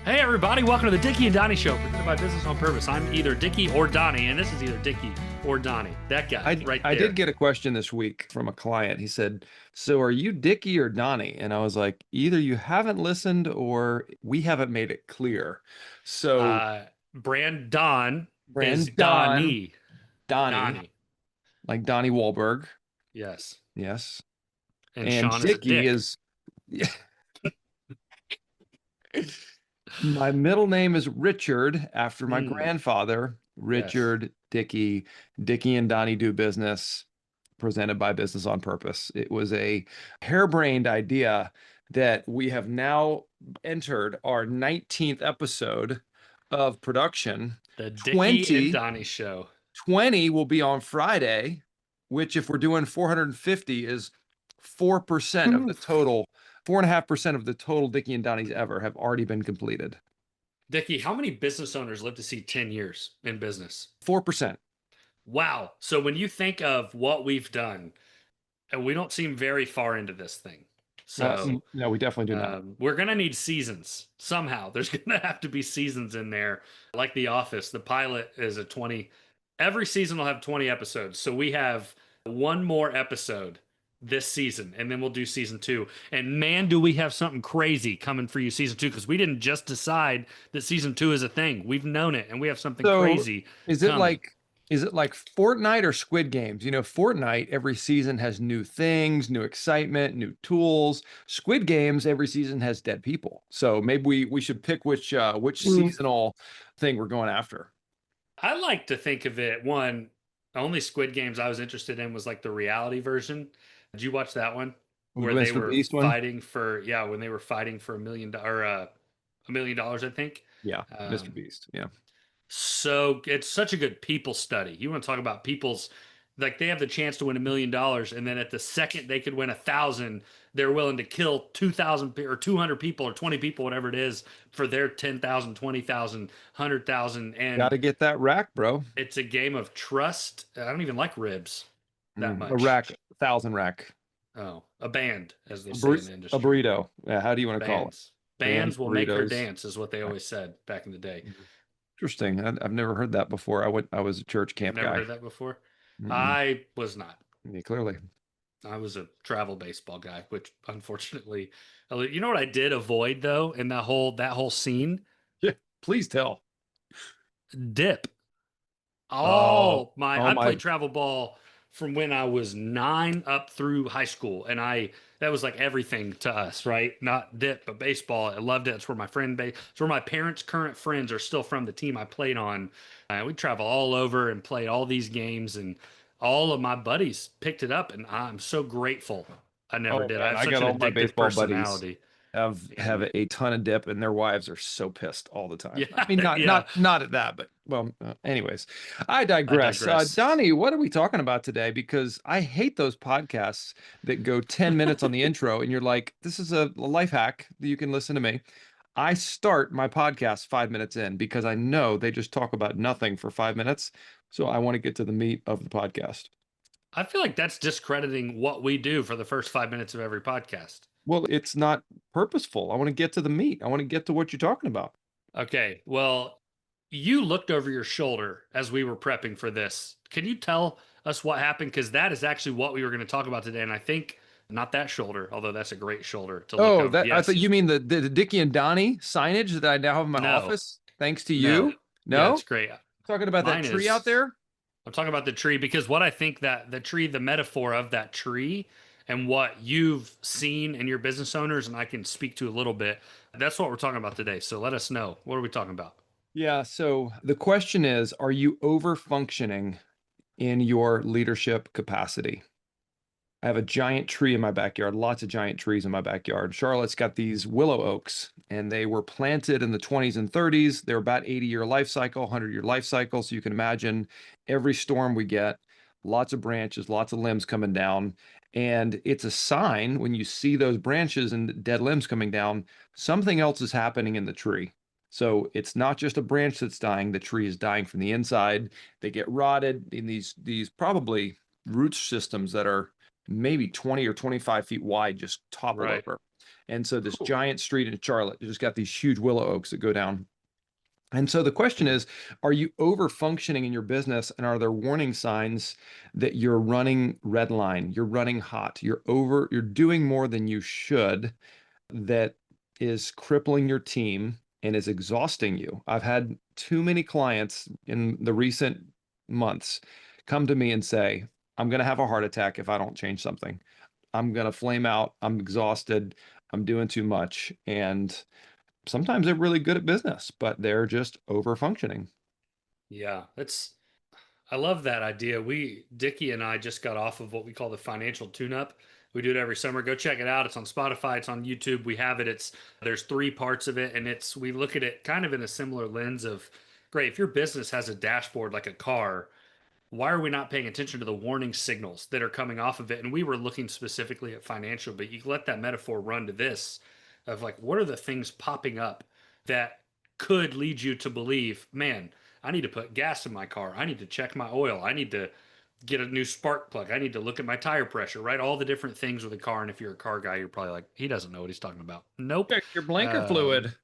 Hey everybody, welcome to the Dickie and Donny Show, presented by Business on Purpose. I'm either Dickie or Donny, and this is either Dickie or Donny. That guy right there. I did get a question this week from a client. He said, "So are you Dickie or Donny?" And I was like, "Either you haven't listened or we haven't made it clear." So Brandon is Brandon, Donny. Donnie, Donny. like Donnie Wahlberg. Yes. Yes. And And Shawn is a Dickie dick. is my middle name is Richard after my grandfather, Richard Dickie. Dickie and Donnie do business, presented by Business on Purpose. It was a harebrained idea that we have now entered our 19th episode of production. The Dickie and Donny Show. 20 will be on Friday, which if we're doing 450 is 4% of the total, 4.5% of the total Dickie and Donnie's ever have already been completed. Dickie, how many business owners live to see 10 years in business? 4%. Wow. So when you think of what we've done, and we don't seem very far into this thing. So no, we definitely do not. We're going to need seasons somehow. There's going to have to be seasons in there. Like The Office, the pilot is a 20. Every season will have 20 episodes. So we have one more episode this season, and then we'll do season 2. And man, do we have something crazy coming for you season 2, because we didn't just decide that season 2 is a thing. We've known it, and we have something crazy is it coming. Is it like Fortnite or Squid Games? You know, Fortnite every season has new things, new excitement, new tools. Squid Games every season has dead people. So maybe we should pick which seasonal thing we're going after. I like to think of it, one, only Squid Games I was interested in was like the reality version. Did you watch that one? Where they were fighting for, when they were fighting for $1 million, I think. Yeah, Mr. Beast. Yeah. So it's such a good people study. You want to talk about people's, like, they have the chance to win $1 million, and then at the second they could win 1,000, they're willing to kill 2,000 or 200 people or 20 people, whatever it is, for their 10,000, 20,000, 100,000. And got to get that rack, bro. it's a game of trust. I don't even like ribs that much. A rack, 1,000 rack. Oh, a band, as they say in the industry. A burrito. Yeah, how do you want to call it? Bands will make her dance, is what they always said back in the day. Interesting. I've never heard that before. I was a church camp guy. Never heard that before? I was not. Yeah, clearly. I was a travel baseball guy, which unfortunately, you know what I did avoid though in that whole scene? Yeah, please tell. Dip. I played travel ball from when I was 9 up through high school, and that was like everything to us, right? Not dip, but baseball. I loved it. It's where it's where my parents' current friends are still from, the team I played on. We travel all over and played all these games, and all of my buddies picked it up, and I'm so grateful I never did. Man, I have such an addictive personality. Have a ton of dip, and their wives are so pissed all the time. Yeah, I mean, not at that, but anyways, I digress. Donnie, what are we talking about today? Because I hate those podcasts that go 10 minutes on the intro, and you're like, "This is a life hack that you can listen to me." I start my podcast 5 minutes in because I know they just talk about nothing for 5 minutes. So I want to get to the meat of the podcast. I feel like that's discrediting what we do for the first 5 minutes of every podcast. Well, it's not purposeful. I want to get to the meat. I want to get to what you're talking about. Okay. Well, you looked over your shoulder as we were prepping for this. Can you tell us what happened? Because that is actually what we were going to talk about today. And I think not that shoulder, although that's a great shoulder to look over. Yes. I thought you mean the Dickie and Donnie signage that I now have in my office, thanks to you. No, that's great. Talking about that tree out there. I'm talking about the tree because what I think that the tree, the metaphor of that tree, and what you've seen in your business owners, and I can speak to a little bit. That's what we're talking about today. So let us know. What are we talking about? Yeah. So the question is, are you over functioning in your leadership capacity? I have a giant tree in my backyard, lots of giant trees in my backyard. Charlotte's got these willow oaks, and they were planted in the 20s and 30s. They're about 80-year life cycle, 100-year life cycle. So you can imagine every storm we get, lots of branches, lots of limbs coming down. And it's a sign when you see those branches and dead limbs coming down, something else is happening in the tree. So it's not just a branch that's dying, the tree is dying from the inside. They get rotted in these probably root systems that are maybe 20 or 25 feet wide, just toppled over. And so this Cool. giant street in Charlotte, you just got these huge willow oaks that go down. And so the question is, are you over functioning in your business? And are there warning signs that you're running red line, you're running hot, you're doing more than you should, that is crippling your team and is exhausting you? I've had too many clients in the recent months come to me and say, I'm going to have a heart attack if I don't change something. I'm going to flame out. I'm exhausted. I'm doing too much. And sometimes they're really good at business, but they're just over functioning. Yeah, I love that idea. Dickie and I just got off of what we call the financial tune-up. We do it every summer. Go check it out. It's on Spotify, it's on YouTube. We have it. There's three parts of it, and we look at it kind of in a similar lens of, great, if your business has a dashboard like a car, why are we not paying attention to the warning signals that are coming off of it? And we were looking specifically at financial, but you let that metaphor run to this of like, what are the things popping up that could lead you to believe, man, I need to put gas in my car. I need to check my oil. I need to get a new spark plug. I need to look at my tire pressure, right? All the different things with a car. And if you're a car guy, you're probably like, he doesn't know what he's talking about. Nope. Check your blanker Um, fluid.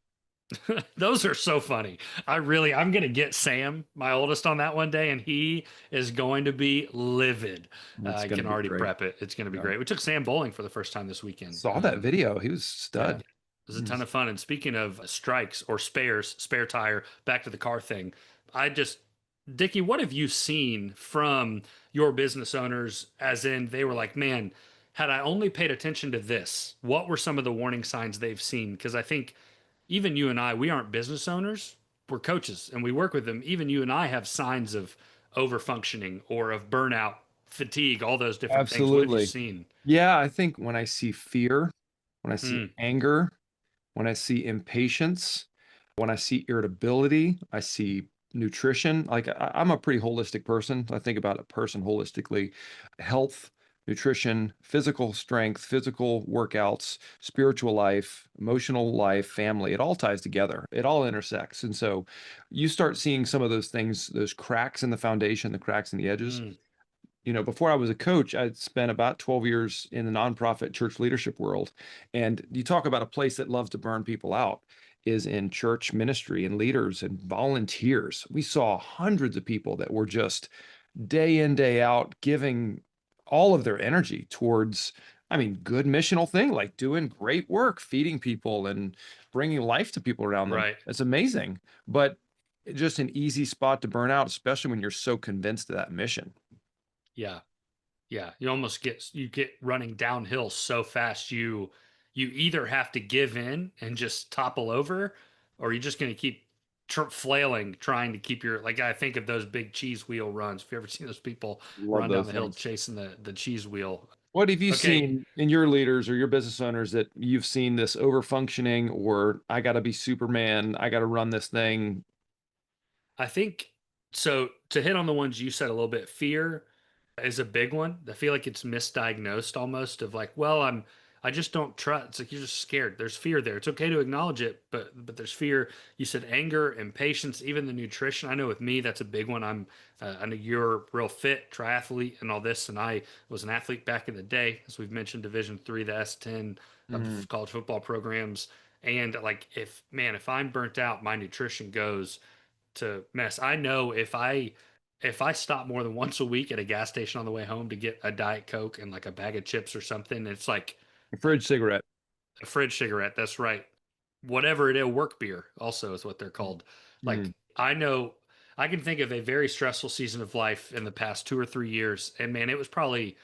those are so funny. I'm going to get Sam, my oldest, on that one day, and he is going to be livid. It's I going can to be already great. prep it. It's going to be Yeah. great. We took Sam bowling for the first time this weekend. Saw that video. He was Yeah, it stud. was a ton of fun. And speaking of strikes or spares, spare tire, back to the car thing, I just, Dickie, what have you seen from your business owners? As in, they were like, man, had I only paid attention to this, what were some of the warning signs they've seen? Because I think even you and I, we aren't business owners, we're coaches and we work with them. Even you and I have signs of over functioning or of burnout, fatigue, all those different things. What have you Absolutely. seen? Yeah, I think when I see fear, when I see Mm, anger, when I see impatience, when I see irritability, I see nutrition. Like I'm a pretty holistic person. I think about a person holistically: health, nutrition, physical strength, physical workouts, spiritual life, emotional life, family. It all ties together. It all intersects. And so you start seeing some of those things, those cracks in the foundation, the cracks in the edges. mm, Before I was a coach, I'd spent about 12 years in the nonprofit church leadership world. And you talk about a place that loves to burn people out is in church ministry and leaders and volunteers. We saw hundreds of people that were just day in, day out, giving all of their energy towards, I mean, good missional thing, like doing great work, feeding people and bringing life to people around them. right. It's amazing, but just an easy spot to burn out, especially when you're so convinced of that mission. Yeah. Yeah. You get running downhill so fast. You either have to give in and just topple over, or you're just going to keep flailing, trying to keep like, I think of those big cheese wheel runs. If you ever seen those people Love run down those the hill things. chasing the cheese wheel. What have you Okay. seen in your leaders or your business owners that you've seen this over functioning, or I got to be Superman, I got to run this thing? I think so. To hit on the ones you said a little bit, fear is a big one. I feel like it's misdiagnosed almost of like, well, I just don't trust. It's like you're just scared. There's fear there. It's okay to acknowledge it, but there's fear. You said anger, impatience, even the nutrition. I know with me that's a big one. I know you're real fit, triathlete, and all this, and I was an athlete back in the day, as we've mentioned, Division III, the S10 Mm. of college football programs. And like, if I'm burnt out, my nutrition goes to mess. I know if I stop more than once a week at a gas station on the way home to get a Diet Coke and like a bag of chips or something, it's like Fridge cigarette. a fridge cigarette. That's right. Whatever it is, work beer also is what they're called. Mm. Like I know I can think of a very stressful season of life in the past 2 or 3 years. And man, it was probably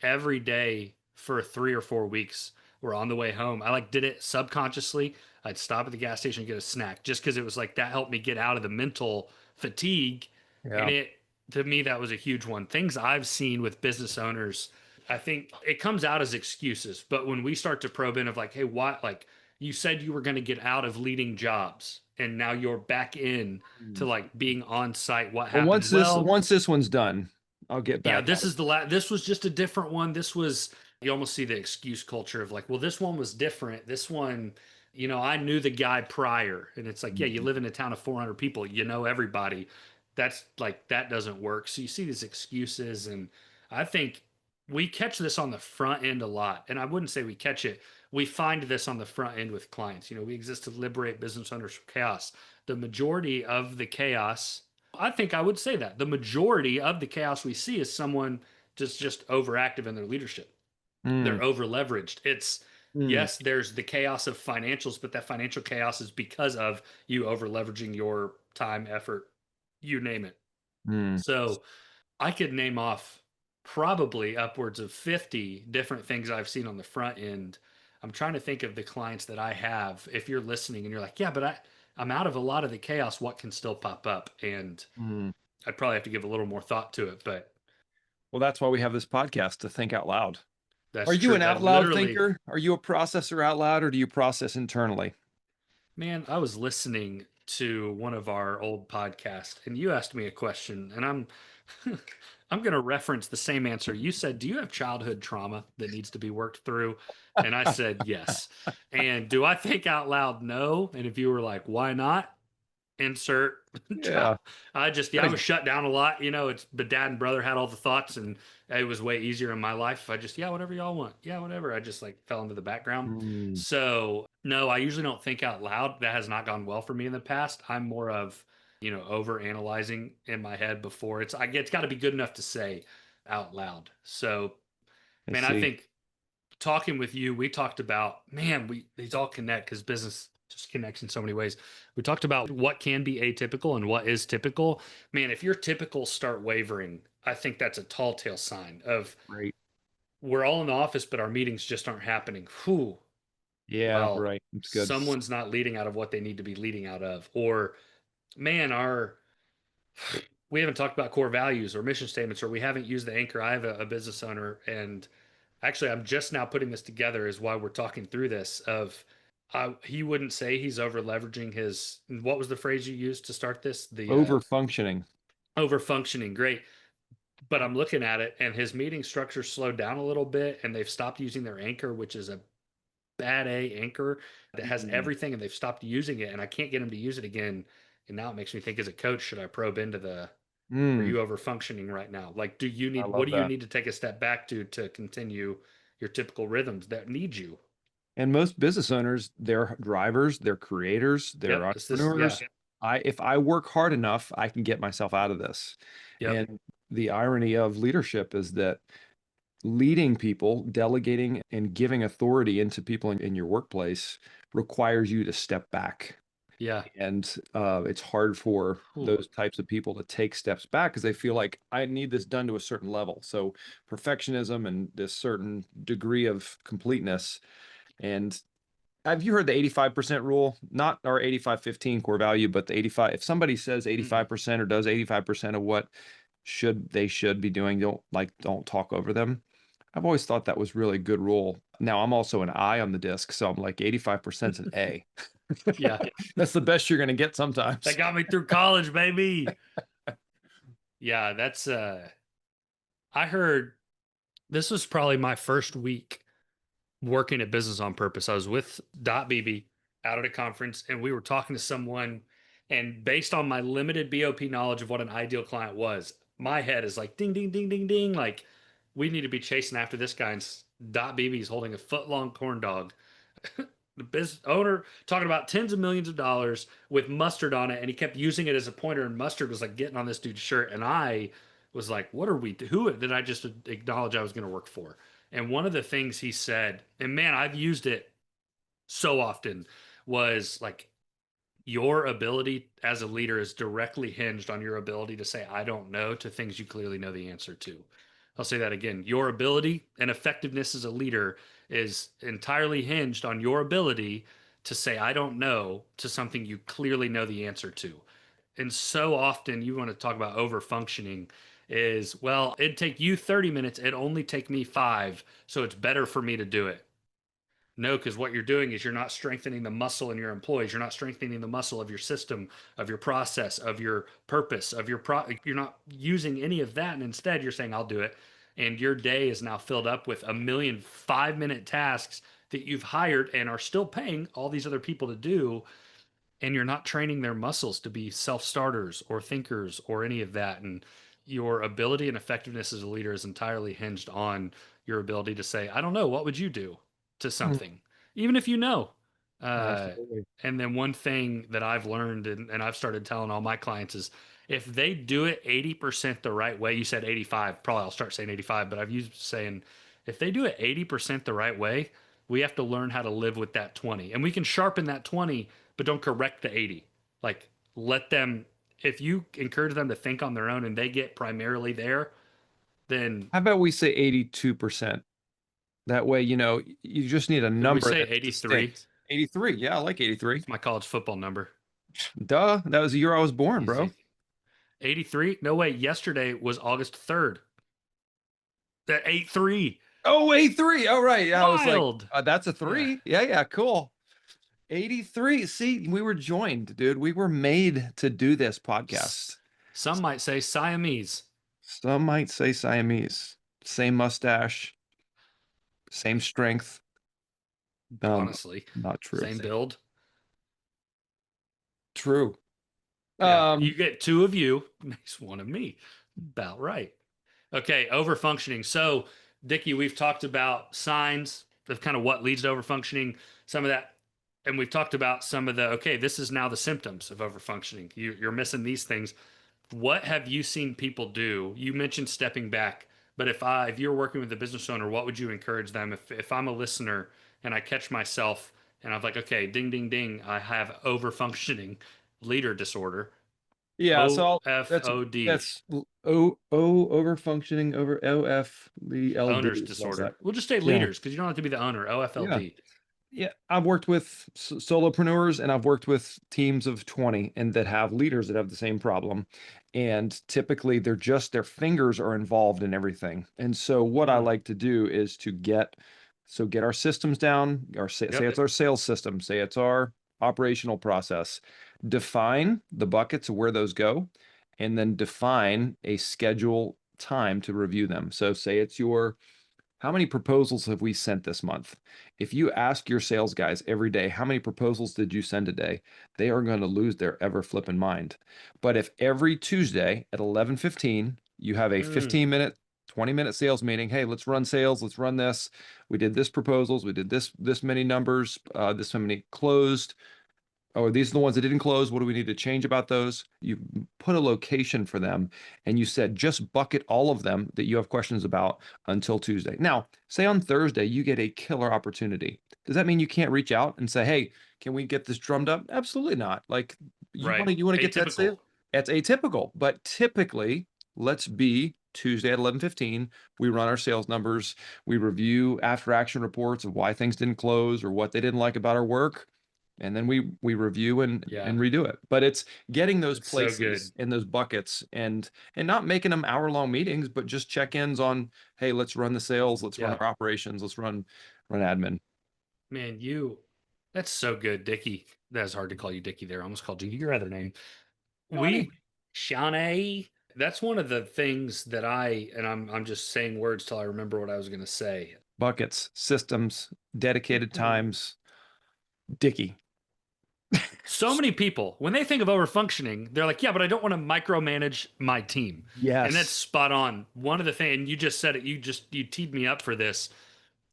every day for 3 or 4 weeks. We're on the way home. I like did it subconsciously. I'd stop at the gas station and get a snack just because it was like that helped me get out of the mental fatigue. And Yeah. to me, that was a huge one. Things I've seen with business owners, I think it comes out as excuses. But when we start to probe in of like, hey, what, like you said you were going to get out of leading jobs and now you're back in to Mm. like being on site. What Well, happened? Well, once this one's done, I'll get yeah, back at this it. is the last. This was just a different one. This was, you almost see the excuse culture of like, well, this one was different. This one, I knew the guy prior, and it's like, yeah, you Mm. live in a town of 400 people, you know everybody. That's like that doesn't work. So you see these excuses, and I think we catch this on the front end a lot. And I wouldn't say we catch it. we find this on the front end with clients. We exist to liberate business owners from chaos. The majority of the chaos, I think I would say that the majority of the chaos we see is someone just overactive in their leadership. Mm, They're over leveraged. It's mm, yes, there's the chaos of financials, but that financial chaos is because of you over leveraging your time, effort, you name it. mm. So I could name off probably upwards of 50 different things I've seen on the front end. I'm trying to think of the clients that I have. If you're listening and you're like, yeah, but I'm out of a lot of the chaos, what can still pop up? And Mm. I'd probably have to give a little more thought to it, but Well, that's why we have this podcast, to think out loud. Are that's you true. an out That loud literally, thinker? Are you a processor out loud, or do you process internally? man, I was listening to one of our old podcasts and you asked me a question and I'm I'm going to reference the same answer. You said, "Do you have childhood trauma that needs to be worked through?" And I said, "Yes." And do I think out loud? No. And if you were like, "Why not?" Insert child. Yeah. I was shut down a lot. It's the dad and brother had all the thoughts, and it was way easier in my life. If I just, yeah, whatever y'all want. Yeah, whatever. I just like fell into the background. Mm, So, no, I usually don't think out loud. That has not gone well for me in the past. I'm more of, over analyzing in my head before it's got to be good enough to say out loud. So, I man, I see. think talking with you, we talked about, man, these all connect because business just connects in so many ways. We talked about what can be atypical and what is typical. Man, if your typical start wavering, I think that's a tall tale sign of Great. we're all in the office, but our meetings just aren't happening. Whew. Yeah, Well, right. It's good. someone's not leading out of what they need to be leading out of. Or, man, we haven't talked about core values or mission statements, or we haven't used the anchor. I have a business owner, and actually, I'm just now putting this together, is why we're talking through this. He wouldn't say he's over leveraging his. What was the phrase you used to start this? The Over functioning. over functioning. Great, but I'm looking at it, and his meeting structure slowed down a little bit, and they've stopped using their anchor, which is a bad A anchor that has Mm, everything, and they've stopped using it, and I can't get him to use it again. And now it makes me think, as a coach, should I probe into are mm, you over functioning right now? Like, I what love do you that. need to take a step back to continue your typical rhythms that need you? And most business owners, they're drivers, they're creators, they're Yep. Yeah. entrepreneurs. If I work hard enough, I can get myself out of this. Yep. And the irony of leadership is that leading people, delegating, and giving authority into people in your workplace requires you to step back. Yeah. And it's hard for Whew. those types of people to take steps back because they feel like I need this done to a certain level. So perfectionism and this certain degree of completeness. And have you heard the 85% rule? Not our 85-15 core value, but the 85. If somebody says Mm-mm. 85% or does 85% of what they should be doing, don't talk over them. I've always thought that was really good rule. Now I'm also an I on the disc, so I'm like 85% is an A. Yeah. That's the best you're going to get That sometimes. got me through college, baby. Yeah. I heard this was probably my first week working at Business on Purpose. I was with Dot BB out at a conference, and we were talking to someone. And based on my limited BOP knowledge of what an ideal client was, my head is like ding, ding, ding, ding, ding. Like, we need to be chasing after this guy. And Dot BB is holding a foot long corn dog. The business owner talking about tens of millions of dollars with mustard on it, and he kept using it as a pointer, and mustard was like getting on this dude's shirt. And I was like, what are we, who did I just acknowledge I was going to work for? And one of the things he said, and man, I've used it so often, was like, your ability as a leader is directly hinged on your ability to say, I don't know, to things you clearly know the answer to. I'll say that again. Your ability and effectiveness as a leader is entirely hinged on your ability to say, I don't know, to something you clearly know the answer to. And so often you want to talk about over functioning is, well, it'd take you 30 minutes, it'd only take me 5, so it's better for me to do it. No, because what you're doing is you're not strengthening the muscle in your employees. You're not strengthening the muscle of your system, of your process, of your purpose, of You're not using any of that, and instead you're saying, "I'll do it," and your day is now filled up with a million 5-minute tasks that you've hired and are still paying all these other people to do, and you're not training their muscles to be self-starters or thinkers or any of that. And your ability and effectiveness as a leader is entirely hinged on your ability to say, I don't know, what would you do to Mm. something? even if you know. Uh, Absolutely. and then one thing that I've learned and I've started telling all my clients is if they do it 80% the right way, you said 85, probably I'll start saying 85, but I've used saying if they do it 80% the right way, we have to learn how to live with that 20. And we can sharpen that 20, but don't correct the 80. Like let them, if you encourage them to think on their own and they get primarily there, then How about we say 82%? That way, you just need a could we number say that's 83? distinct. 83. Yeah, I like 83. It's my college football number. Duh. That was the year I was born, bro. Easy. 83? No way. Yesterday was August 3rd. That 8-3. Oh, 83. Oh, right. Yeah, I was like, Wild. that's a Yeah. three. Yeah, yeah, cool. 83. See, we were joined, dude. We were made to do this podcast. Some might say Siamese. Some might say Siamese. Same mustache, same strength. Um, Honestly, not true. same build. True. Yeah. You Um, get two of you, makes one of me. About right. Okay. Overfunctioning. So, Dickie, we've talked about signs of kind of what leads to overfunctioning, some of that. And we've talked about some of the, okay, this is now the symptoms of overfunctioning. You're missing these things. What have you seen people do? You mentioned stepping back, but if you're working with a business owner, what would you encourage them? If I'm a listener and I catch myself and I'm like, okay, ding ding ding, I have over functioning leader disorder, yeah, so that's OFOD, over functioning over owner's OFLD. Love that. disorder. We'll just say Yeah. leaders because you don't have to be the owner. Yeah. OFLD. Yeah, I've worked with solopreneurs and I've worked with teams of 20 and that have leaders that have the same problem. And typically their fingers are involved in everything. And so what I Mm, like to do is to get our systems down, or say yep. it's our sales system, say it's our operational process, define the buckets of where those go, and then define a schedule time to review them. So say it's your how many proposals have we sent this month? If you ask your sales guys every day, how many proposals did you send today? They are going to lose their ever flipping mind. But if every Tuesday at 11:15, you have a Mm, 15-minute, 20-minute sales meeting, hey, let's run sales, let's run this. We did this proposals, we did this many numbers, this many closed. Oh, these are the ones that didn't close. What do we need to change about those? You put a location for them and you said just bucket all of them that you have questions about until Tuesday. Now, say on Thursday you get a killer opportunity. Does that mean you can't reach out and say, "Hey, can we get this drummed up?" Absolutely not. Like right. you want to get that Atypical. sale? That's atypical. But typically, let's be Tuesday at 11:15, we run our sales numbers, we review after action reports of why things didn't close or what they didn't like about our work, and then we review Yeah. and redo it. But it's getting those It's so places good. in those buckets and not making them hour-long meetings, but just check-ins on, hey, let's run the sales, let's run Yeah. our operations, let's run admin. Man, that's so good, Dickie. That's hard to call you Dickie there. I almost called you your other name. Johnny. We, Shawn, that's one of the things that I'm just saying words till I remember what I was going to say. Buckets, systems, dedicated times. Dickie. So many people, when they think of overfunctioning, they're like, yeah, but I don't want to micromanage my team. And that's Yes. spot on. One of the things, and you just said it, you teed me up for this.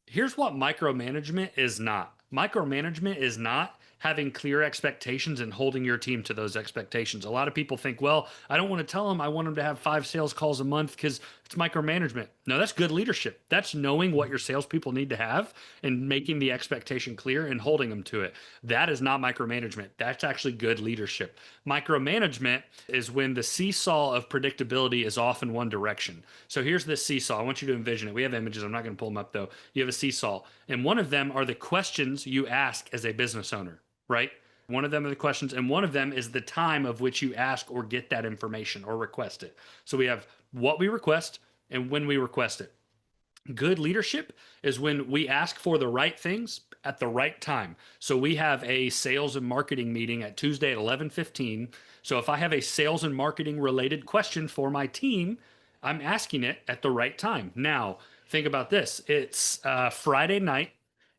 Here's what micromanagement is not. Micromanagement is not having clear expectations and holding your team to those expectations. A lot of people think, well, I don't want to tell them I want them to have 5 sales calls a month because it's micromanagement. No, that's good leadership. That's knowing what your salespeople need to have and making the expectation clear and holding them to it. That is not micromanagement. That's actually good leadership. Micromanagement is when the seesaw of predictability is off in one direction. So here's this seesaw. I want you to envision it. We have images. I'm not going to pull them up though. You have a seesaw, and one of them are the questions you ask as a business owner, right? One of them are the questions, and one of them is the time of which you ask or get that information or request it. So we have what we request and when we request it. Good leadership is when we ask for the right things at the right time. So we have a sales and marketing meeting at Tuesday at 11:15. So if I have a sales and marketing related question for my team, I'm asking it at the right time. Now, think about this. It's Friday night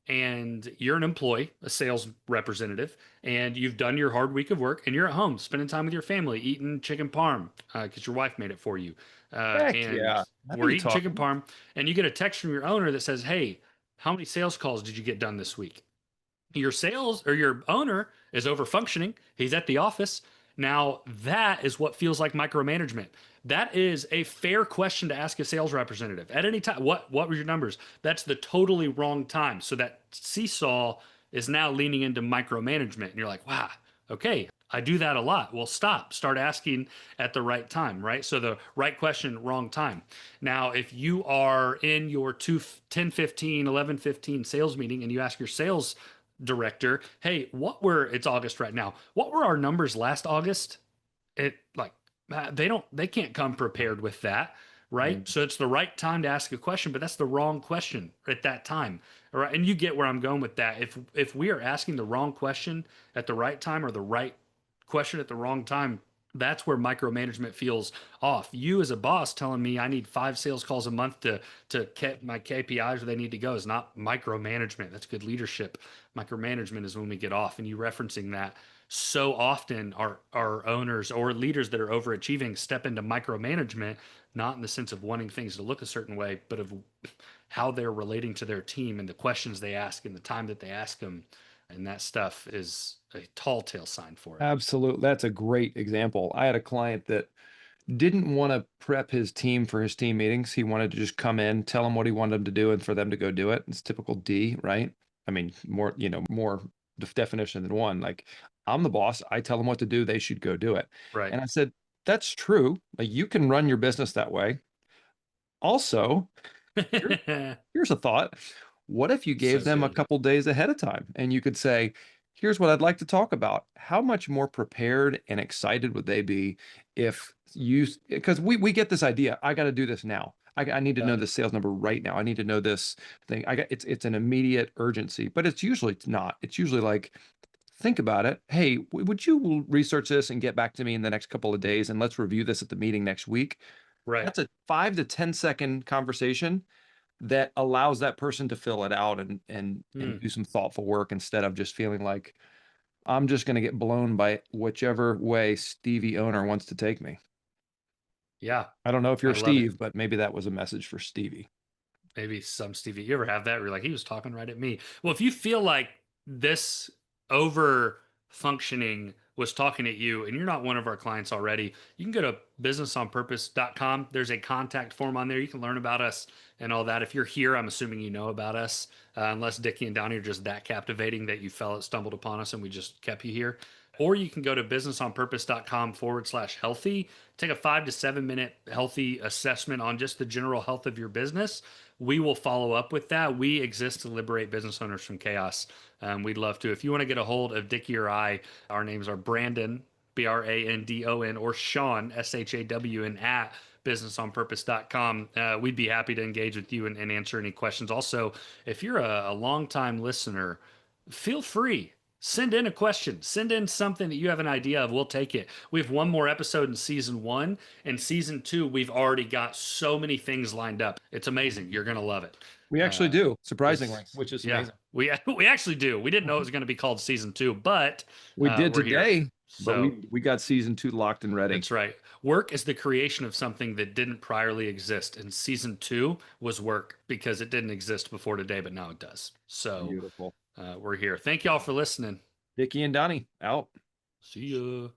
and you're an employee, a sales representative, and you've done your hard week of work and you're at home spending time with your family, eating chicken parm because your wife made it for you. Heck And yeah. How are we're you eating chicken talking? parm, and you get a text from your owner that says, hey, how many sales calls did you get done this week? Your sales or your owner is over functioning. He's at the office. Now, that is what feels like micromanagement. That is a fair question to ask a sales representative at any time. What were your numbers? That's the totally wrong time. So that seesaw is now leaning into micromanagement. And you're like, wow, okay, I do that a lot. Well, stop. Start asking at the right time, right? So the right question, wrong time. Now, if you are in your 10:15, 11:15 sales meeting and you ask your sales director, hey, it's August right now. What were our numbers last August? It like they can't come prepared with that, right? Mm. So it's the right time to ask a question, but that's the wrong question at that time. All right. And you get where I'm going with that. If we are asking the wrong question at the right time or the right question at the wrong time, that's where micromanagement feels off. You as a boss telling me I need 5 sales calls a month to get my KPIs where they need to go is not micromanagement. That's good leadership. Micromanagement is when we get off. And you referencing that, so often our owners or leaders that are overachieving step into micromanagement, not in the sense of wanting things to look a certain way, but of how they're relating to their team and the questions they ask and the time that they ask them. And that stuff is a tall tale sign for it. Absolutely. That's a great example. I had a client that didn't want to prep his team for his team meetings. He wanted to just come in, tell them what he wanted them to do, and for them to go do it. It's typical D, right? I mean, more definition than one. Like, I'm the boss. I tell them what to do. They should go do it. Right. And I said, that's true. Like, you can run your business that way. Also, here- here's a thought. What if you So gave them a good. couple days ahead of time and you could say, here's what I'd like to talk about. How much more prepared and excited would they be if you, because we get this idea, I got to do this now. I need to know Yeah. the sales number right now. I need to know this thing. It's an immediate urgency, but it's usually not. It's usually like, think about it. Hey, would you research this and get back to me in the next couple of days and let's review this at the meeting next week? Right. That's a 5 to 10 second conversation that allows that person to fill it out and Hmm. do some thoughtful work instead of just feeling like I'm just going to get blown by whichever way Stevie owner wants to take me. Yeah. I don't know if I you're love it. Steve, but maybe that was a message for Stevie. Maybe some Stevie. You ever have that where you're like, he was talking right at me? Well, if you feel like this over functioning was talking at you and you're not one of our clients already, you can go to businessonpurpose.com. There's a contact form on there. You can learn about us and all that. If you're here, I'm assuming you know about us, unless Dickie and Donnie are just that captivating that you stumbled upon us and we just kept you here. Or you can go to businessonpurpose.com/healthy, take a 5 to 7 minute healthy assessment on just the general health of your business. We will follow up with that. We exist to liberate business owners from chaos. We'd love to. If you want to get a hold of Dickie or I, our names are Brandon, Brandon, or Shawn, SHAWN, at businessonpurpose.com. We'd be happy to engage with you and answer any questions. Also, if you're a longtime listener, feel free. Send in a question. Send in something that you have an idea of. We'll take it. We have one more episode in season 1. And season 2, we've already got so many things lined up. It's amazing. You're going to love it. We actually do, surprisingly, It's, which is yeah, amazing. we actually do. We didn't know it was going to be called season 2, but We did we're here. today, but So we got season 2 locked and ready. that's right. Work is the creation of something that didn't priorly exist. And season 2 was work because it didn't exist before today, but now it does. So Beautiful. we're here. Thank y'all for listening. Dickie and Donnie out. See ya.